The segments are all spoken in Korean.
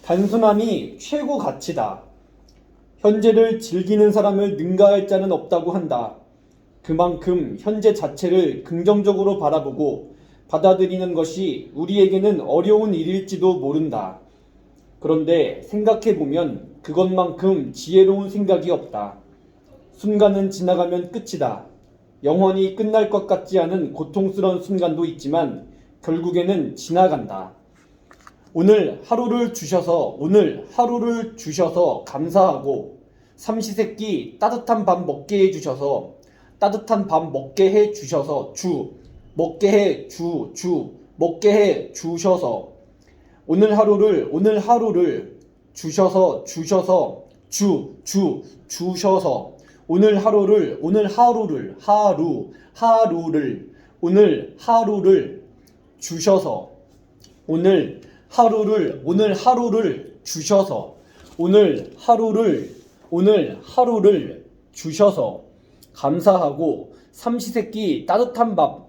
단순함이 최고 가치다. 현재를 즐기는 사람을 능가할 자는 없다고 한다. 그만큼 현재 자체를 긍정적으로 바라보고 받아들이는 것이 우리에게는 어려운 일일지도 모른다. 그런데 생각해보면 그것만큼 지혜로운 생각이 없다. 순간은 지나가면 끝이다. 영원히 끝날 것 같지 않은 고통스러운 순간도 있지만 결국에는 지나간다. 오늘 하루를 주셔서 감사하고 삼시세끼 따뜻한 밥 먹게 해주셔서 먹게 해 주셔서 오늘 하루를 주셔서 오늘 하루를 주셔서 감사하고 삼시세끼 따뜻한 밥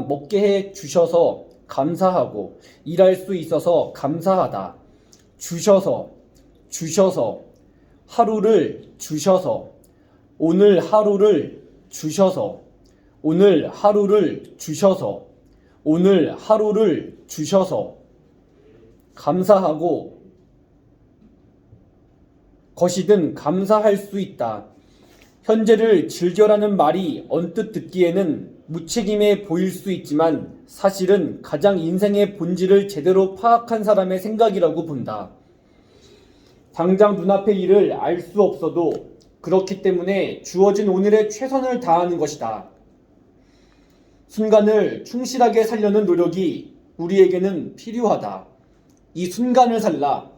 먹게 해 주셔서 감사하고 일할 수 있어서 감사하다. 주셔서 하루를 주셔서 오늘 하루를 주셔서 감사하고 것이든 감사할 수 있다. 현재를 즐겨라는 말이 언뜻 듣기에는 무책임해 보일 수 있지만 사실은 가장 인생의 본질을 제대로 파악한 사람의 생각이라고 본다. 당장 눈앞의 일을 알 수 없어도 그렇기 때문에 주어진 오늘의 최선을 다하는 것이다. 순간을 충실하게 살려는 노력이 우리에게는 필요하다. 이 순간을 살라.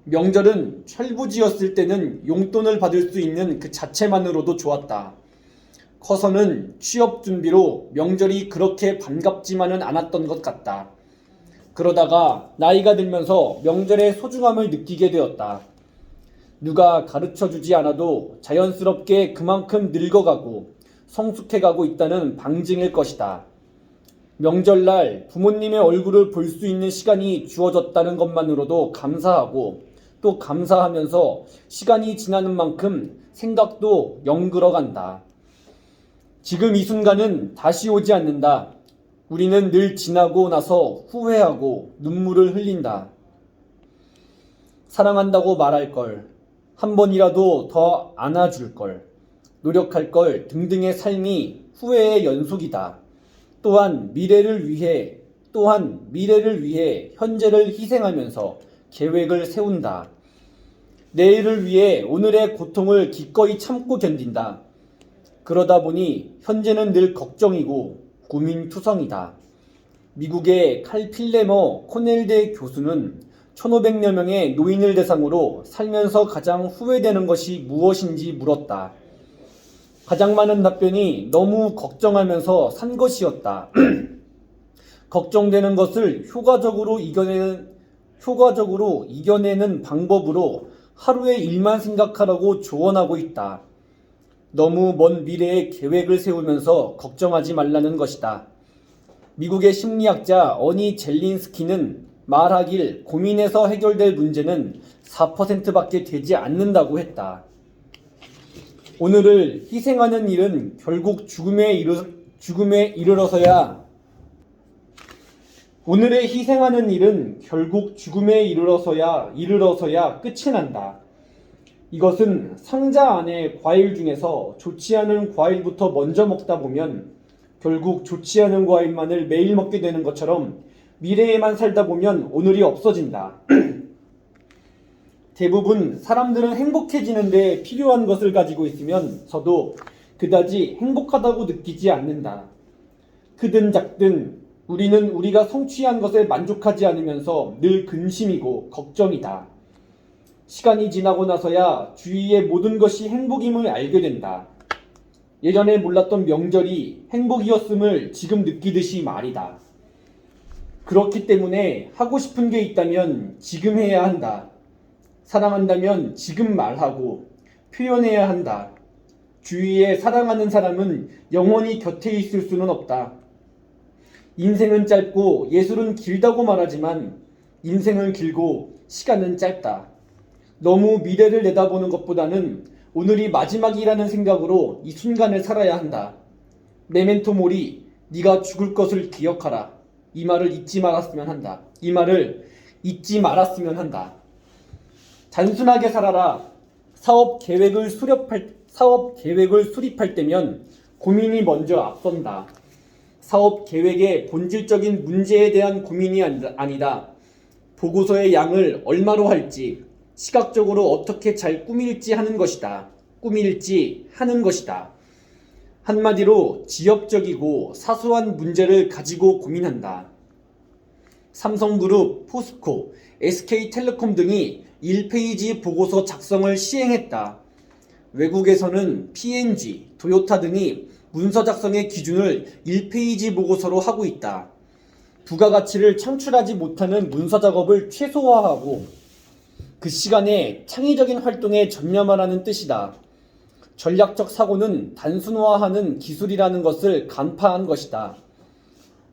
명절은 철부지였을 때는 용돈을 받을 수 있는 그 자체만으로도 좋았다. 커서는 취업 준비로 명절이 그렇게 반갑지만은 않았던 것 같다. 그러다가 나이가 들면서 명절의 소중함을 느끼게 되었다. 누가 가르쳐주지 않아도 자연스럽게 그만큼 늙어가고 성숙해가고 있다는 방증일 것이다. 명절날 부모님의 얼굴을 볼 수 있는 시간이 주어졌다는 것만으로도 감사하고 또 감사하면서 시간이 지나는 만큼 생각도 영글어간다. 지금 이 순간은 다시 오지 않는다. 우리는 늘 지나고 나서 후회하고 눈물을 흘린다. 사랑한다고 말할 걸, 한 번이라도 더 안아줄 걸, 노력할 걸 등등의 삶이 후회의 연속이다. 또한 미래를 위해 현재를 희생하면서 계획을 세운다. 내일을 위해 오늘의 고통을 기꺼이 참고 견딘다. 그러다 보니 현재는 늘 걱정이고 고민투성이다. 미국의 칼 필레머 코넬대 교수는 1500여 명의 노인을 대상으로 살면서 가장 후회되는 것이 무엇인지 물었다. 가장 많은 답변이 너무 걱정하면서 산 것이었다. 걱정되는 것을 효과적으로 이겨내는 방법으로 하루의 일만 생각하라고 조언하고 있다. 너무 먼 미래의 계획을 세우면서 걱정하지 말라는 것이다. 미국의 심리학자 어니 젤린스키는 말하길 고민해서 해결될 문제는 4%밖에 되지 않는다고 했다. 오늘을 희생하는 일은 결국 죽음에 이르러서야 끝이 난다. 이것은 상자 안에 과일 중에서 좋지 않은 과일부터 먼저 먹다 보면 결국 좋지 않은 과일만을 매일 먹게 되는 것처럼 미래에만 살다 보면 오늘이 없어진다. 대부분 사람들은 행복해지는데 필요한 것을 가지고 있으면서도 그다지 행복하다고 느끼지 않는다. 크든 작든 우리는 우리가 성취한 것에 만족하지 않으면서 늘 근심이고 걱정이다. 시간이 지나고 나서야 주위의 모든 것이 행복임을 알게 된다. 예전에 몰랐던 명절이 행복이었음을 지금 느끼듯이 말이다. 그렇기 때문에 하고 싶은 게 있다면 지금 해야 한다. 사랑한다면 지금 말하고 표현해야 한다. 주위에 사랑하는 사람은 영원히 곁에 있을 수는 없다. 인생은 짧고 예술은 길다고 말하지만 인생은 길고 시간은 짧다. 너무 미래를 내다보는 것보다는 오늘이 마지막이라는 생각으로 이 순간을 살아야 한다. 메멘토 모리, 네가 죽을 것을 기억하라. 이 말을 잊지 말았으면 한다. 이 말을 잊지 말았으면 한다. 단순하게 살아라. 사업 계획을 수립할 때면 고민이 먼저 앞선다. 사업 계획의 본질적인 문제에 대한 고민이 아니다. 보고서의 양을 얼마로 할지, 시각적으로 어떻게 잘 꾸밀지 하는 것이다. 한마디로 지엽적이고 사소한 문제를 가지고 고민한다. 삼성그룹, 포스코, SK텔레콤 등이 1페이지 보고서 작성을 시행했다. 외국에서는 P&G, 도요타 등이 문서 작성의 기준을 1페이지 보고서로 하고 있다. 부가가치를 창출하지 못하는 문서 작업을 최소화하고 그 시간에 창의적인 활동에 전념하라는 뜻이다. 전략적 사고는 단순화하는 기술이라는 것을 간파한 것이다.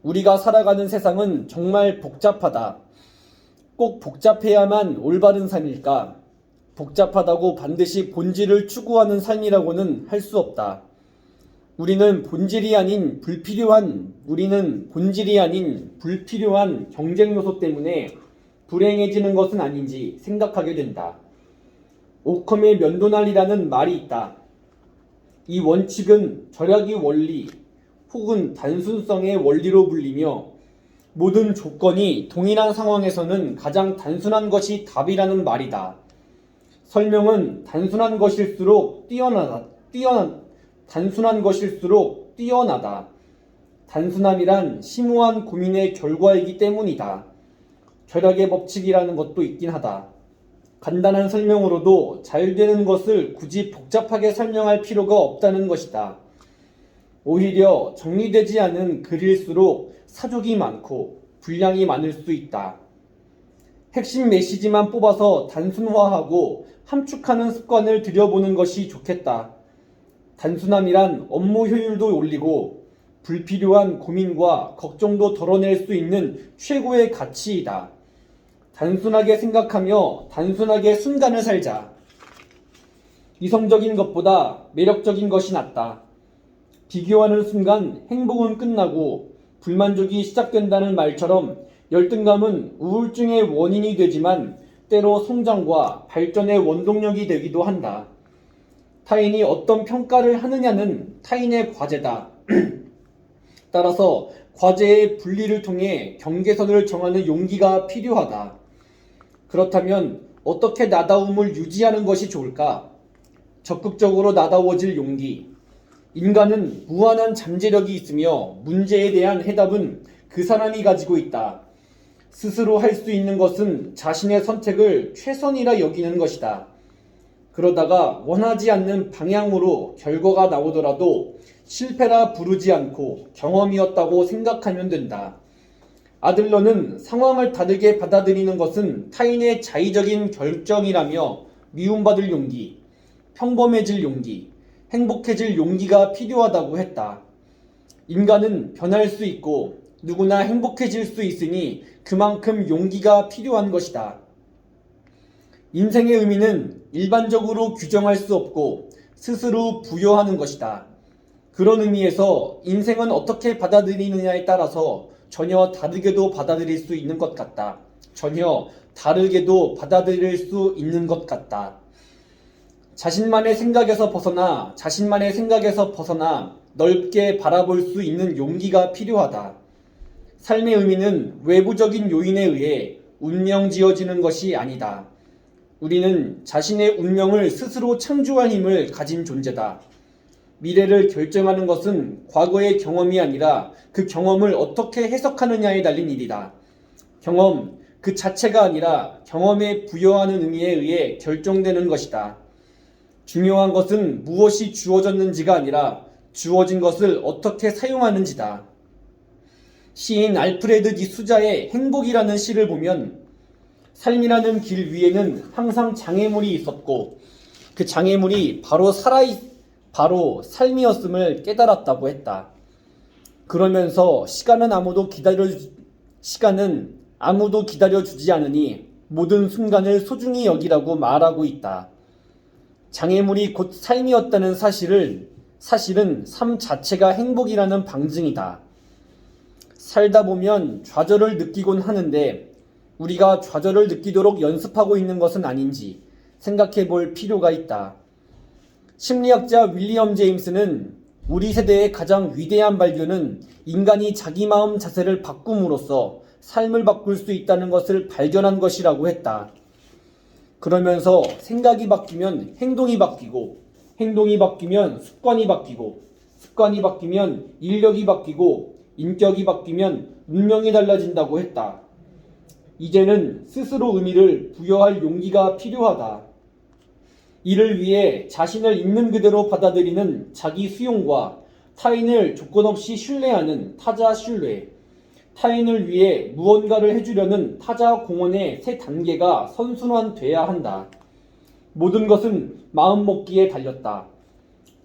우리가 살아가는 세상은 정말 복잡하다. 꼭 복잡해야만 올바른 삶일까? 복잡하다고 반드시 본질을 추구하는 삶이라고는 할 수 없다. 우리는 본질이 아닌 불필요한 경쟁 요소 때문에 불행해지는 것은 아닌지 생각하게 된다. 오컴의 면도날이라는 말이 있다. 이 원칙은 절약의 원리 혹은 단순성의 원리로 불리며 모든 조건이 동일한 상황에서는 가장 단순한 것이 답이라는 말이다. 설명은 단순한 것일수록 뛰어나다. 단순함이란 심오한 고민의 결과이기 때문이다. 절약의 법칙이라는 것도 있긴 하다. 간단한 설명으로도 잘 되는 것을 굳이 복잡하게 설명할 필요가 없다는 것이다. 오히려 정리되지 않은 글일수록 사족이 많고 분량이 많을 수 있다. 핵심 메시지만 뽑아서 단순화하고 함축하는 습관을 들여보는 것이 좋겠다. 단순함이란 업무 효율도 올리고 불필요한 고민과 걱정도 덜어낼 수 있는 최고의 가치이다. 단순하게 생각하며 단순하게 순간을 살자. 이성적인 것보다 매력적인 것이 낫다. 비교하는 순간 행복은 끝나고 불만족이 시작된다는 말처럼 열등감은 우울증의 원인이 되지만 때로 성장과 발전의 원동력이 되기도 한다. 타인이 어떤 평가를 하느냐는 타인의 과제다. 따라서 과제의 분리를 통해 경계선을 정하는 용기가 필요하다. 그렇다면 어떻게 나다움을 유지하는 것이 좋을까? 적극적으로 나다워질 용기. 인간은 무한한 잠재력이 있으며 문제에 대한 해답은 그 사람이 가지고 있다. 스스로 할 수 있는 것은 자신의 선택을 최선이라 여기는 것이다. 그러다가 원하지 않는 방향으로 결과가 나오더라도 실패라 부르지 않고 경험이었다고 생각하면 된다. 아들러는 상황을 다르게 받아들이는 것은 타인의 자의적인 결정이라며 미움받을 용기, 평범해질 용기, 행복해질 용기가 필요하다고 했다. 인간은 변할 수 있고 누구나 행복해질 수 있으니 그만큼 용기가 필요한 것이다. 인생의 의미는 일반적으로 규정할 수 없고 스스로 부여하는 것이다. 그런 의미에서 인생은 어떻게 받아들이느냐에 따라서 전혀 다르게도 받아들일 수 있는 것 같다. 자신만의 생각에서 벗어나 넓게 바라볼 수 있는 용기가 필요하다. 삶의 의미는 외부적인 요인에 의해 운명지어지는 것이 아니다. 우리는 자신의 운명을 스스로 창조할 힘을 가진 존재다. 미래를 결정하는 것은 과거의 경험이 아니라 그 경험을 어떻게 해석하느냐에 달린 일이다. 경험 그 자체가 아니라 경험에 부여하는 의미에 의해 결정되는 것이다. 중요한 것은 무엇이 주어졌는지가 아니라 주어진 것을 어떻게 사용하는지다. 시인 알프레드 디 수자의 행복이라는 시를 보면 삶이라는 길 위에는 항상 장애물이 있었고 그 장애물이 바로 삶이었음을 깨달았다고 했다. 그러면서 시간은 아무도 기다려주지 않으니 모든 순간을 소중히 여기라고 말하고 있다. 장애물이 곧 삶이었다는 사실은 삶 자체가 행복이라는 방증이다. 살다 보면 좌절을 느끼곤 하는데 우리가 좌절을 느끼도록 연습하고 있는 것은 아닌지 생각해 볼 필요가 있다. 심리학자 윌리엄 제임스는 우리 세대의 가장 위대한 발견은 인간이 자기 마음 자세를 바꿈으로써 삶을 바꿀 수 있다는 것을 발견한 것이라고 했다. 그러면서 생각이 바뀌면 행동이 바뀌고, 행동이 바뀌면 습관이 바뀌고, 습관이 바뀌면 인력이 바뀌고, 인격이 바뀌면 운명이 달라진다고 했다. 이제는 스스로 의미를 부여할 용기가 필요하다. 이를 위해 자신을 있는 그대로 받아들이는 자기 수용과 타인을 조건 없이 신뢰하는 타자 신뢰, 타인을 위해 무언가를 해주려는 타자 공헌의 세 단계가 선순환돼야 한다. 모든 것은 마음먹기에 달렸다.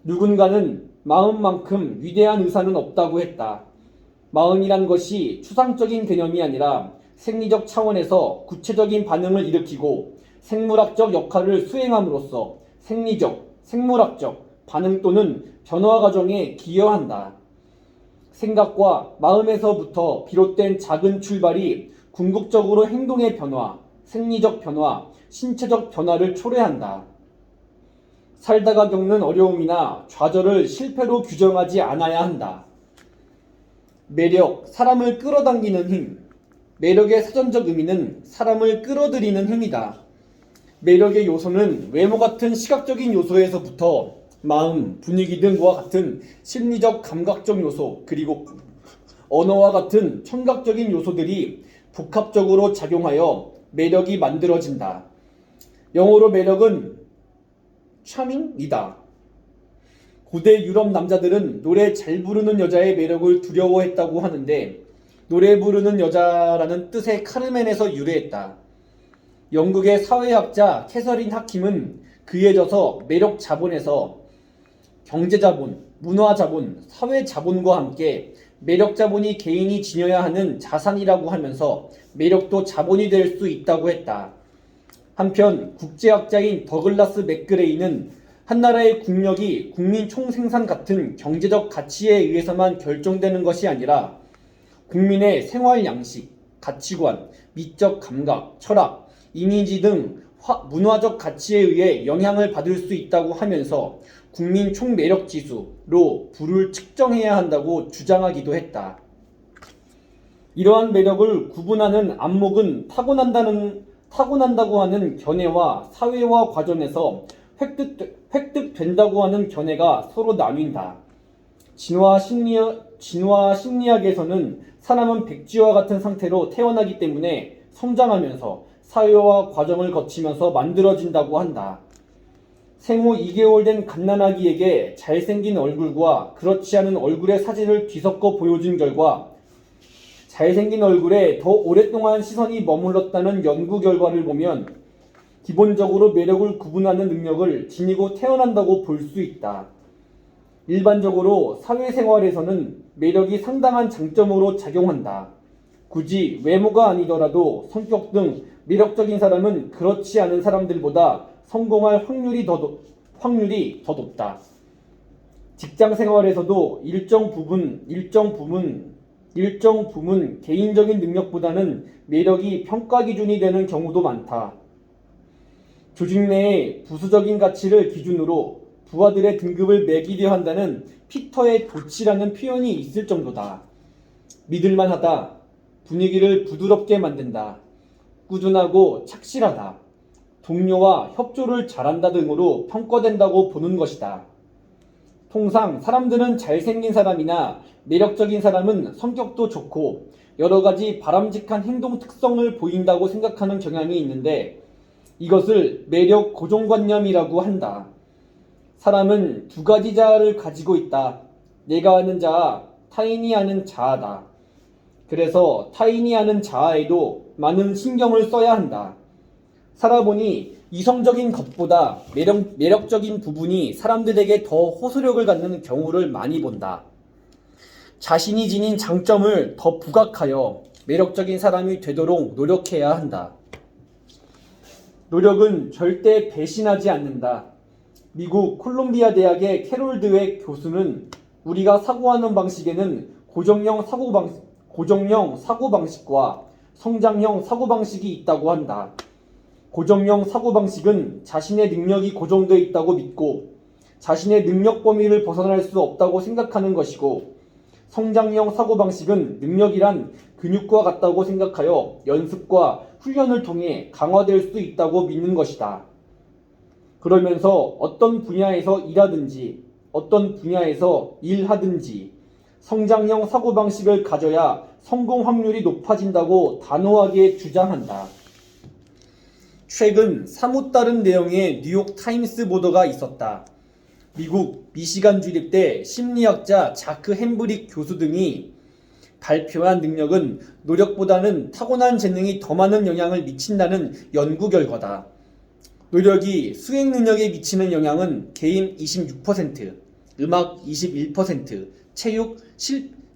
누군가는 마음만큼 위대한 의사는 없다고 했다. 마음이란 것이 추상적인 개념이 아니라 생리적 차원에서 구체적인 반응을 일으키고 생물학적 역할을 수행함으로써 생물학적 반응 또는 변화 과정에 기여한다. 생각과 마음에서부터 비롯된 작은 출발이 궁극적으로 행동의 변화, 생리적 변화, 신체적 변화를 초래한다. 살다가 겪는 어려움이나 좌절을 실패로 규정하지 않아야 한다. 매력, 사람을 끌어당기는 힘. 매력의 사전적 의미는 사람을 끌어들이는 힘이다. 매력의 요소는 외모 같은 시각적인 요소에서부터 마음, 분위기 등과 같은 심리적 감각적 요소, 그리고 언어와 같은 청각적인 요소들이 복합적으로 작용하여 매력이 만들어진다. 영어로 매력은 charming이다. 고대 유럽 남자들은 노래 잘 부르는 여자의 매력을 두려워했다고 하는데 노래 부르는 여자라는 뜻의 카르멘에서 유래했다. 영국의 사회학자 캐서린 하킴은 그에 져서 매력 자본에서 경제 자본, 문화 자본, 사회 자본과 함께 매력 자본이 개인이 지녀야 하는 자산이라고 하면서 매력도 자본이 될 수 있다고 했다. 한편 국제학자인 더글라스 맥그레이는 한 나라의 국력이 국민 총생산 같은 경제적 가치에 의해서만 결정되는 것이 아니라 국민의 생활 양식, 가치관, 미적 감각, 철학, 이미지 등 문화적 가치에 의해 영향을 받을 수 있다고 하면서 국민 총매력 지수로 부를 측정해야 한다고 주장하기도 했다. 이러한 매력을 구분하는 안목은 타고난다고 하는 견해와 사회화 과정에서 획득된다고 하는 견해가 서로 나뉜다. 진화 심리학에서는 사람은 백지와 같은 상태로 태어나기 때문에 성장하면서 사회화 과정을 거치면서 만들어진다고 한다. 생후 2개월 된 갓난아기에게 잘생긴 얼굴과 그렇지 않은 얼굴의 사진을 뒤섞어 보여준 결과 잘생긴 얼굴에 더 오랫동안 시선이 머물렀다는 연구 결과를 보면 기본적으로 매력을 구분하는 능력을 지니고 태어난다고 볼 수 있다. 일반적으로 사회생활에서는 매력이 상당한 장점으로 작용한다. 굳이 외모가 아니더라도 성격 등 매력적인 사람은 그렇지 않은 사람들보다 성공할 확률이 더 높다. 직장 생활에서도 일정 부분 개인적인 능력보다는 매력이 평가 기준이 되는 경우도 많다. 조직 내의 부수적인 가치를 기준으로 부하들의 등급을 매기려 한다는 피터의 도치라는 표현이 있을 정도다. 믿을만하다. 분위기를 부드럽게 만든다. 꾸준하고 착실하다. 동료와 협조를 잘한다 등으로 평가된다고 보는 것이다. 통상 사람들은 잘생긴 사람이나 매력적인 사람은 성격도 좋고 여러 가지 바람직한 행동 특성을 보인다고 생각하는 경향이 있는데 이것을 매력 고정관념이라고 한다. 사람은 두 가지 자아를 가지고 있다. 내가 아는 자아, 타인이 아는 자아다. 그래서 타인이 아는 자아에도 많은 신경을 써야 한다. 살아보니 이성적인 것보다 매력적인 부분이 사람들에게 더 호소력을 갖는 경우를 많이 본다. 자신이 지닌 장점을 더 부각하여 매력적인 사람이 되도록 노력해야 한다. 노력은 절대 배신하지 않는다. 미국 콜롬비아 대학의 캐롤 드웨 교수는 우리가 사고하는 방식에는 고정형 사고방식과 성장형 사고방식이 있다고 한다. 고정형 사고방식은 자신의 능력이 고정되어 있다고 믿고 자신의 능력 범위를 벗어날 수 없다고 생각하는 것이고, 성장형 사고방식은 능력이란 근육과 같다고 생각하여 연습과 훈련을 통해 강화될 수 있다고 믿는 것이다. 그러면서 어떤 분야에서 일하든지 어떤 분야에서 일하든지 성장형 사고방식을 가져야 성공 확률이 높아진다고 단호하게 주장한다. 최근 사뭇 다른 내용의 뉴욕 타임스 보도가 있었다. 미국 미시간 주립대 심리학자 자크 햄브릭 교수 등이 발표한 능력은 노력보다는 타고난 재능이 더 많은 영향을 미친다는 연구 결과다. 노력이 수행 능력에 미치는 영향은 게임 26%, 음악 21%, 체육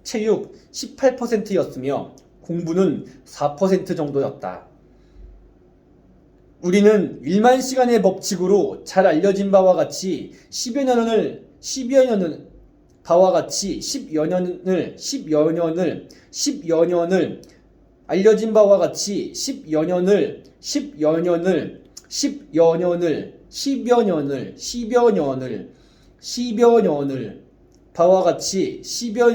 18%였으며 공부는 4% 정도였다. 우리는 1만 시간의 법칙으로 잘 알려진 바와 같이 10여 년을 알려진 바와 같이 10여 년을 바와 같이 10여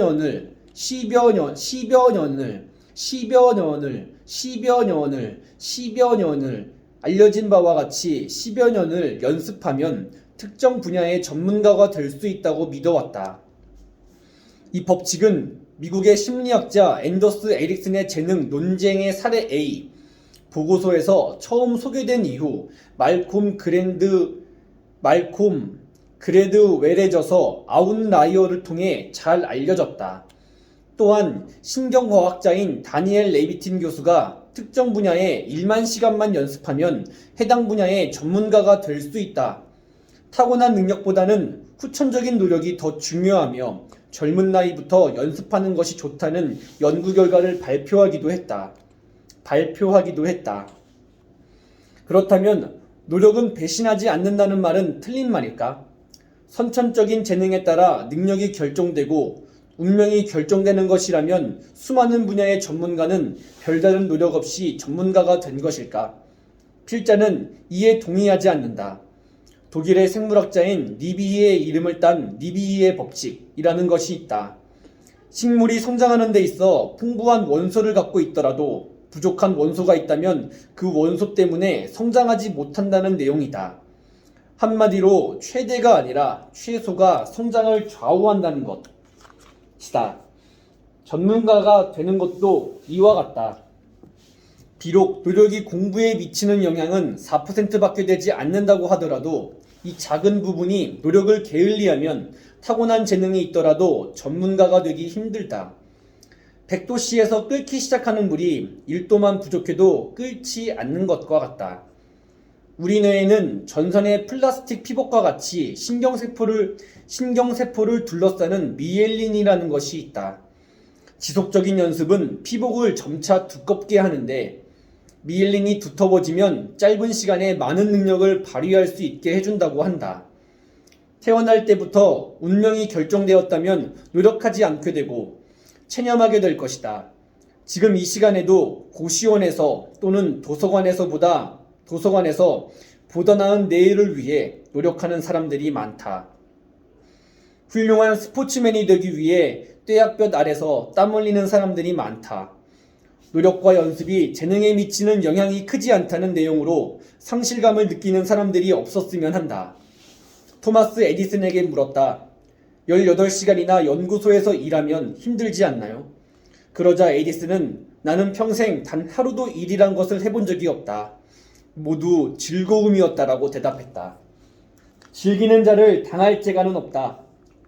년을 알려진 바와 같이 10여 년을 연습하면 특정 분야의 전문가가 될 수 있다고 믿어왔다. 이 법칙은 미국의 심리학자 앤더스 에릭슨의 재능 논쟁의 사례 A 보고서에서 처음 소개된 이후 말콤 그레드웰의 아웃라이어를 통해 잘 알려졌다. 또한 신경과학자인 다니엘 레비틴 교수가 특정 분야에 1만 시간만 연습하면 해당 분야의 전문가가 될 수 있다. 타고난 능력보다는 후천적인 노력이 더 중요하며 젊은 나이부터 연습하는 것이 좋다는 연구 결과를 발표하기도 했다. 그렇다면 노력은 배신하지 않는다는 말은 틀린 말일까? 선천적인 재능에 따라 능력이 결정되고 운명이 결정되는 것이라면 수많은 분야의 전문가는 별다른 노력 없이 전문가가 된 것일까? 필자는 이에 동의하지 않는다. 독일의 생물학자인 니비히의 이름을 딴 니비히의 법칙이라는 것이 있다. 식물이 성장하는 데 있어 풍부한 원소를 갖고 있더라도 부족한 원소가 있다면 그 원소 때문에 성장하지 못한다는 내용이다. 한마디로 최대가 아니라 최소가 성장을 좌우한다는 것이다. 전문가가 되는 것도 이와 같다. 비록 노력이 공부에 미치는 영향은 4%밖에 되지 않는다고 하더라도 이 작은 부분이 노력을 게을리하면 타고난 재능이 있더라도 전문가가 되기 힘들다. 100도씨에서 끓기 시작하는 물이 1도만 부족해도 끓지 않는 것과 같다. 우리 뇌에는 전선의 플라스틱 피복과 같이 신경세포를 둘러싸는 미엘린이라는 것이 있다. 지속적인 연습은 피복을 점차 두껍게 하는데 미엘린이 두터워지면 짧은 시간에 많은 능력을 발휘할 수 있게 해준다고 한다. 태어날 때부터 운명이 결정되었다면 노력하지 않게 되고 체념하게 될 것이다. 지금 이 시간에도 고시원에서 또는 도서관에서 보다 나은 내일을 위해 노력하는 사람들이 많다. 훌륭한 스포츠맨이 되기 위해 뙤약볕 아래서 땀 흘리는 사람들이 많다. 노력과 연습이 재능에 미치는 영향이 크지 않다는 내용으로 상실감을 느끼는 사람들이 없었으면 한다. 토마스 에디슨에게 물었다. 18시간이나 연구소에서 일하면 힘들지 않나요? 그러자 에디슨은 나는 평생 단 하루도 일이란 것을 해본 적이 없다. 모두 즐거움이었다라고 대답했다. 즐기는 자를 당할 재간은 없다.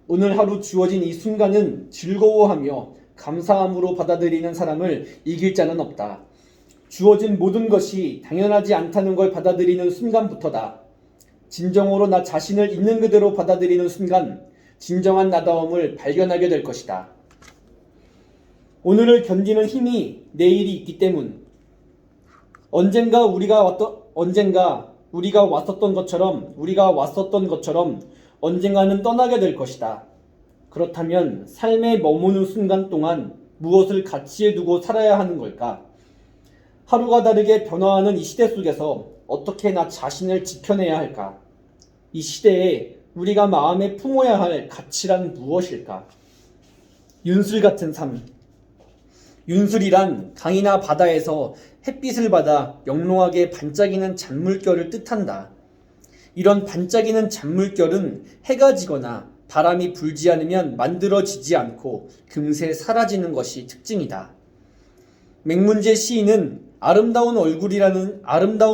오늘 하루 주어진 이 순간은 즐거워하며 감사함으로 받아들이는 사람을 이길 자는 없다. 주어진 모든 것이 당연하지 않다는 걸 받아들이는 순간부터다. 진정으로 나 자신을 있는 그대로 받아들이는 순간 진정한 나다움을 발견하게 될 것이다. 오늘을 견디는 힘이 내일이 있기 때문. 언젠가 우리가 왔었던 것처럼 언젠가는 떠나게 될 것이다. 그렇다면 삶에 머무는 순간 동안 무엇을 가치에 두고 살아야 하는 걸까? 하루가 다르게 변화하는 이 시대 속에서 어떻게 나 자신을 지켜내야 할까? 이 시대에 우리가 마음에 품어야 할 가치란 무엇일까? 윤술 같은 삶. 윤술이란 강이나 바다에서 햇빛을 받아 영롱하게 반짝이는 잔물결을 뜻한다. 이런 반짝이는 잔물결은 해가 지거나 바람이 불지 않으면 만들어지지 않고 금세 사라지는 것이 특징이다. 맹문제 시인은 아름다운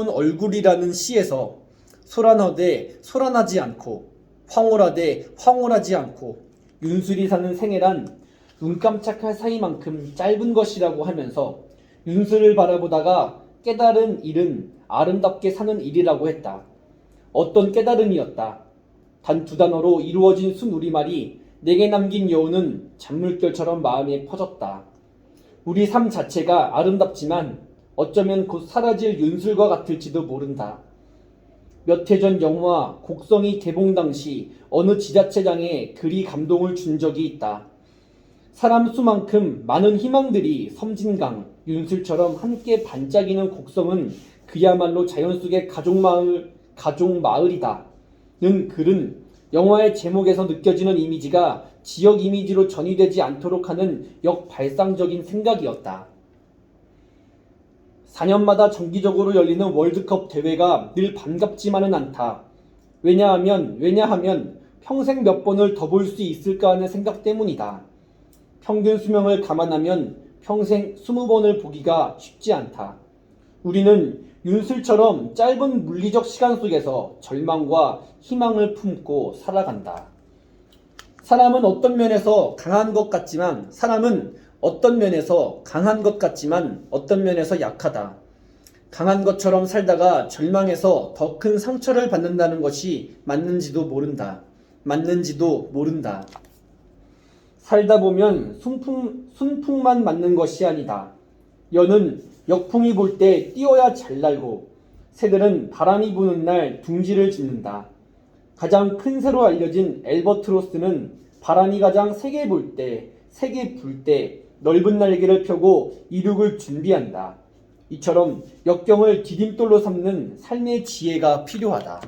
얼굴이라는 시에서 소란하되 소란하지 않고 황홀하되 황홀하지 않고 윤술이 사는 생애란 눈 깜짝할 사이만큼 짧은 것이라고 하면서 윤술을 바라보다가 깨달은 일은 아름답게 사는 일이라고 했다. 어떤 깨달음이었다. 단 두 단어로 이루어진 순우리말이 내게 남긴 여운은 잔물결처럼 마음에 퍼졌다. 우리 삶 자체가 아름답지만 어쩌면 곧 사라질 윤술과 같을지도 모른다. 몇 해 전 영화 곡성이 개봉 당시 어느 지자체장에 그리 감동을 준 적이 있다. 사람 수만큼 많은 희망들이 섬진강, 윤술처럼 함께 반짝이는 곡성은 그야말로 자연 속의 가족마을이다. 는 글은 영화의 제목에서 느껴지는 이미지가 지역 이미지로 전이되지 않도록 하는 역발상적인 생각이었다. 4년마다 정기적으로 열리는 월드컵 대회가 늘 반갑지만은 않다. 왜냐하면 평생 몇 번을 더 볼 수 있을까 하는 생각 때문이다. 평균 수명을 감안하면 평생 20번을 보기가 쉽지 않다. 우리는 윤술처럼 짧은 물리적 시간 속에서 절망과 희망을 품고 살아간다. 사람은 어떤 면에서 강한 것 같지만 어떤 면에서 약하다. 강한 것처럼 살다가 절망해서 더 큰 상처를 받는다는 것이 맞는지도 모른다. 살다 보면 순풍만 맞는 것이 아니다. 여는 역풍이 불 때 뛰어야 잘 날고 새들은 바람이 부는 날 둥지를 짓는다. 가장 큰 새로 알려진 엘버트로스는 바람이 가장 세게 불 때 넓은 날개를 펴고 이륙을 준비한다. 이처럼 역경을 디딤돌로 삼는 삶의 지혜가 필요하다.